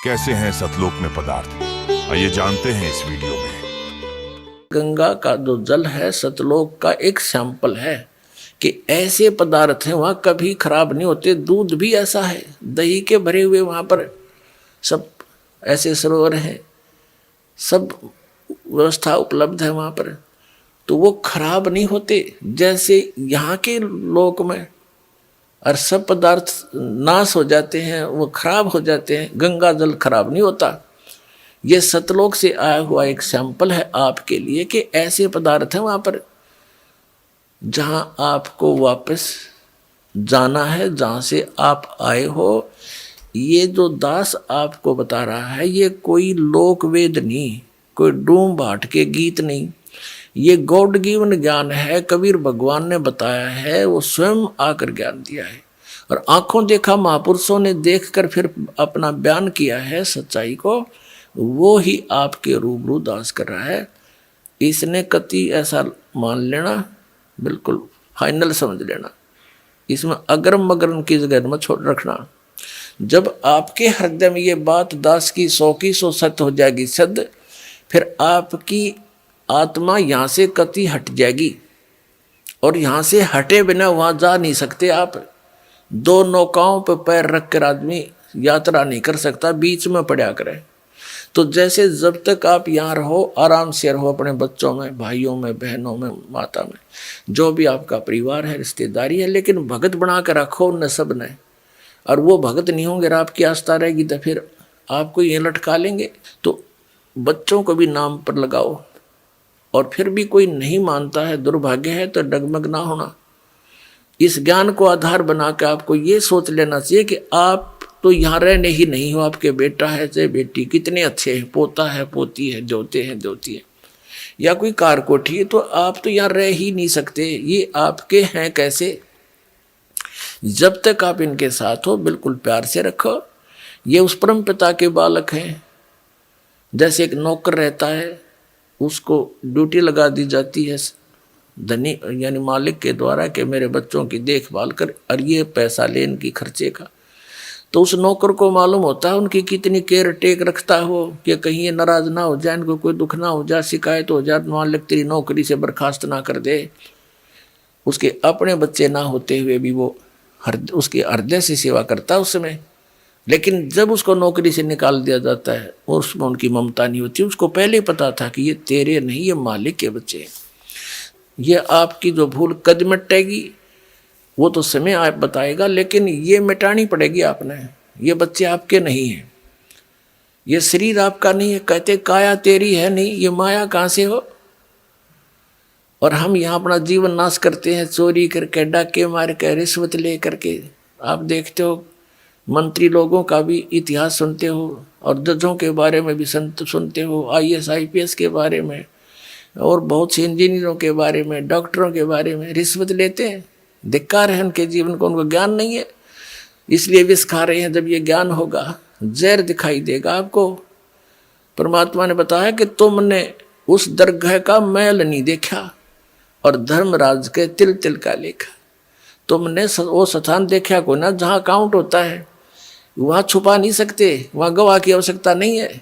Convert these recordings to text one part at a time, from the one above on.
कैसे हैं सतलोक में पदार्थ, आइए जानते हैं इस वीडियो में। गंगा का जो जल है सतलोक का एक सैंपल है कि ऐसे पदार्थ हैं वहाँ कभी खराब नहीं होते। दूध भी ऐसा है, दही के भरे हुए वहाँ पर सब ऐसे सरोवर हैं, सब व्यवस्था उपलब्ध है वहाँ पर, तो वो खराब नहीं होते जैसे यहाँ के लोक में। और सब पदार्थ नाश हो जाते हैं, वो खराब हो जाते हैं। गंगा जल खराब नहीं होता। ये सतलोक से आया हुआ एक सैंपल है आपके लिए कि ऐसे पदार्थ हैं वहाँ पर जहाँ आपको वापस जाना है, जहाँ से आप आए हो। ये जो दास आपको बता रहा है ये कोई लोक वेद नहीं, कोई डूम भाट के गीत नहीं, ये गॉड गिवन ज्ञान है। कबीर भगवान ने बताया है, वो स्वयं आकर ज्ञान दिया है और आंखों देखा महापुरुषों ने देखकर फिर अपना बयान किया है सच्चाई को। वो ही आपके रूबरू दास कर रहा है। इसने कति ऐसा मान लेना, बिल्कुल फाइनल समझ लेना। इसमें अगरम मगरम की जगह में छोड़ रखना। जब आपके हृदय में ये बात दास की 100 सत्य हो जाएगी सद, फिर आपकी आत्मा यहाँ से कति हट जाएगी और यहाँ से हटे बिना वहाँ जा नहीं सकते आप। दो नौकाओं पर पैर रख कर आदमी यात्रा नहीं कर सकता, बीच में पड़ा करे। तो जैसे जब तक आप यहाँ रहो, आराम से रहो अपने बच्चों में, भाइयों में, बहनों में, माता में, जो भी आपका परिवार है, रिश्तेदारी है, लेकिन भगत बना कर रखो उन सब ने। और वो भगत नहीं होंगे और आपकी आस्था रहेगी तो फिर आपको ये लटका लेंगे। तो बच्चों को भी नाम पर लगाओ। और फिर भी कोई नहीं मानता है, दुर्भाग्य है, तो डगमग ना होना। इस ज्ञान को आधार बना के आपको ये सोच लेना चाहिए कि आप तो यहाँ रहने ही नहीं हो। आपके बेटा है चाहे बेटी कितने अच्छे हैं, पोता है, पोती है, जोते हैं, जोती है, या कोई कार कोठी है, तो आप तो यहाँ रह ही नहीं सकते। ये आपके हैं कैसे? जब तक आप इनके साथ हो बिल्कुल प्यार से रखो। ये उस परम पिता के बालक हैं। जैसे एक नौकर रहता है, उसको ड्यूटी लगा दी जाती है धनी यानी मालिक के द्वारा कि मेरे बच्चों की देखभाल कर, और ये पैसा ले इनकी खर्चे का। तो उस नौकर को मालूम होता है उनकी कितनी केयर टेक रखता हो कि कहीं ये नाराज ना हो जाए, इनको कोई दुख ना हो जाए, शिकायत हो जाए, मालिक तेरी नौकरी से बर्खास्त ना कर दे। उसके अपने बच्चे ना होते हुए भी वो उसके हृदय से सेवा करता है उस समय। लेकिन जब उसको नौकरी से निकाल दिया जाता है और उसमें उनकी ममता नहीं होती। उसको पहले पता था कि ये तेरे नहीं, ये मालिक के बच्चे हैं। ये आपकी जो भूल कद मिटेगी वो तो समय आप बताएगा, लेकिन ये मिटानी पड़ेगी आपने। ये बच्चे आपके नहीं हैं, ये शरीर आपका नहीं है। कहते काया तेरी है नहीं, ये माया कहाँ से हो? और हम यहाँ अपना जीवन नाश करते हैं, चोरी करके, डाके मार के, रिश्वत ले करके। आप देखते हो मंत्री लोगों का भी इतिहास सुनते हो, और जजों के बारे में भी सुनते हो, IAS IPS के बारे में, और बहुत से इंजीनियरों के बारे में, डॉक्टरों के बारे में रिश्वत लेते हैं। धिक्कार है उनके जीवन को, उनको ज्ञान नहीं है, इसलिए विष खा रहे हैं। जब ये ज्ञान होगा जहर दिखाई देगा आपको। परमात्मा ने बताया कि तुमने उस दरगाह का मैल नहीं देखा और धर्मराज के तिल तिल का लेखा। तुमने वो स्थान देखा को ना जहाँ काउंट होता है, वहाँ छुपा नहीं सकते, वहाँ गवाह की आवश्यकता नहीं है।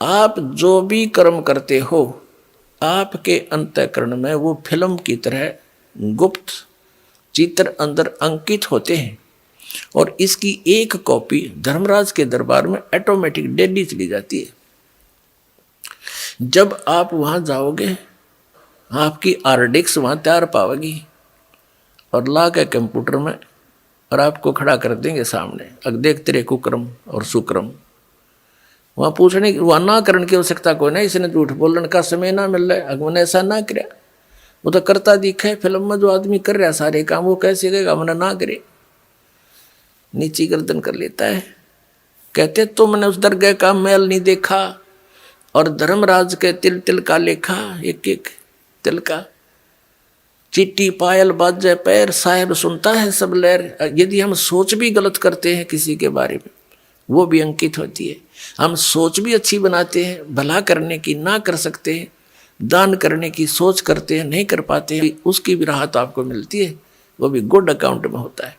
आप जो भी कर्म करते हो आपके अंतःकरण में वो फिल्म की तरह गुप्त चित्र अंदर अंकित होते हैं, और इसकी एक कॉपी धर्मराज के दरबार में ऑटोमेटिक डेली चली जाती है। जब आप वहाँ जाओगे आपकी आरडिक्स वहाँ तैयार पाओगी और ला के कंप्यूटर में, और आपको खड़ा कर देंगे सामने, अब देख तेरे कुक्रम और सुक्रम। वहाँ पूछने की, वहाँ ना करने की आवश्यकता कोई नहीं। इसने झूठ बोलने का समय ना मिल रहा है, हमने ऐसा ना किया, वो तो करता दिखा है। फिल्म में जो आदमी कर रहा है सारे काम, वो कैसे कहेगा हमने ना करे? नीची गर्दन कर लेता है। कहते तुमने उस दरगाह का मैल नहीं देखा और धर्मराज के तिल तिल का लेखा, एक एक तिल का। चिट्टी पायल बाजे पैर, साहेब सुनता है सब लहर। यदि हम सोच भी गलत करते हैं किसी के बारे में, वो भी अंकित होती है। हम सोच भी अच्छी बनाते हैं, भला करने की ना कर सकते हैं, दान करने की सोच करते हैं, नहीं कर पाते हैं, उसकी भी राहत आपको मिलती है, वो भी गुड अकाउंट में होता है।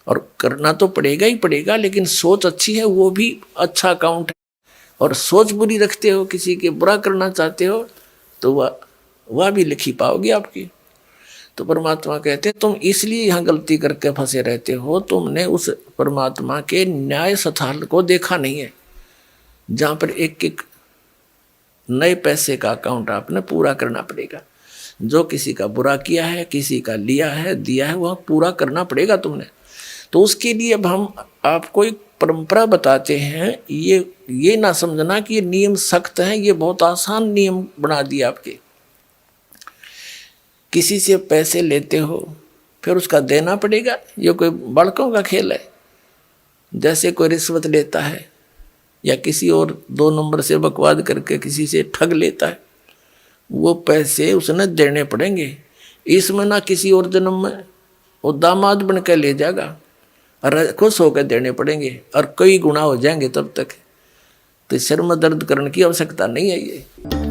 और करना तो पड़ेगा ही पड़ेगा, लेकिन सोच अच्छी है वो भी अच्छा अकाउंट है। और सोच बुरी रखते हो, किसी के बुरा करना चाहते हो, तो वह भी लिखी पाओगे आपकी। तो परमात्मा कहते हैं तुम इसलिए यहाँ गलती करके फंसे रहते हो, तुमने उस परमात्मा के न्याय स्थान को देखा नहीं है, जहाँ पर एक एक नए पैसे का अकाउंट आपने पूरा करना पड़ेगा। जो किसी का बुरा किया है, किसी का लिया है, दिया है, वह पूरा करना पड़ेगा तुमने। तो उसके लिए अब हम आपको एक परंपरा बताते हैं। ये ना समझना कि ये नियम सख्त हैं, ये बहुत आसान नियम बना दिए आपके। किसी से पैसे लेते हो फिर उसका देना पड़ेगा, ये कोई बड़कों का खेल है। जैसे कोई रिश्वत लेता है या किसी और 2 नंबर से बकवाद करके किसी से ठग लेता है, वो पैसे उसने देने पड़ेंगे। इसमें ना किसी और जन्म में वो दामाद बन के ले जाएगा और खुश होकर देने पड़ेंगे और कई गुना हो जाएंगे तब तक। तो सिर में दर्द करने की आवश्यकता नहीं है ये।